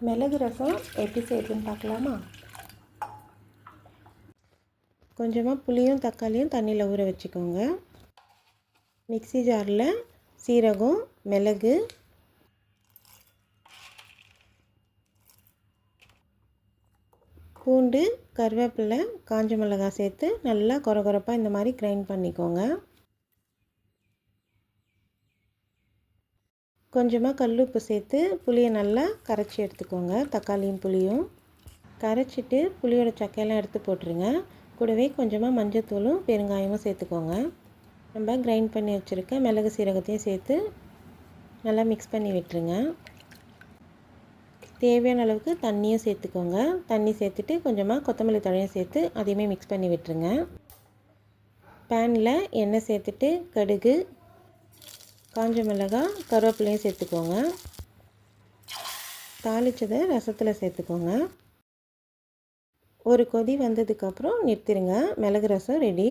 மிளகு ரசம் எப்படி செய்யுதுன்னு பார்க்கலாமா? கொஞ்சமாக புளியும் தக்காளியும் தண்ணியில் ஊற வச்சுக்கோங்க. மிக்ஸி ஜாரில் சீரகம், மிளகு, பூண்டு, கருவேப்பிலை, காஞ்ச மிளகாய் சேர்த்து நல்லா கொரகொரப்பாக இந்த மாதிரி கிரைண்ட் பண்ணிக்கோங்க. கொஞ்சமாக கல்லுப்பு சேர்த்து புளியை நல்லா கரைச்சி எடுத்துக்கோங்க. தக்காளியும் புளியும் கரைச்சிட்டு புளியோட சக்கையெல்லாம் எடுத்து போட்டுருங்க. கூடவே கொஞ்சமாக மஞ்சத்தூளும் பெருங்காயமும் சேர்த்துக்கோங்க. நம்ம கிரைண்ட் பண்ணி வச்சுருக்க மிளகு சீரகத்தையும் சேர்த்து நல்லா மிக்ஸ் பண்ணி விட்டுருங்க. தேவையான அளவுக்கு தண்ணியும் சேர்த்துக்கோங்க. தண்ணி சேர்த்துட்டு கொஞ்சமாக கொத்தமல்லி தழையும் சேர்த்து அதையுமே மிக்ஸ் பண்ணி விட்டுருங்க. பேனில் எண்ணெய் சேர்த்துட்டு கடுகு, காஞ்ச மிளகாய், கருவேப்பிலையும் சேர்த்துக்கோங்க. தாளித்ததை ரசத்தில் சேர்த்துக்கோங்க. ஒரு கொதி வந்ததுக்கப்புறம் நிறுத்திடுங்க. மிளகு ரசம் ரெடி.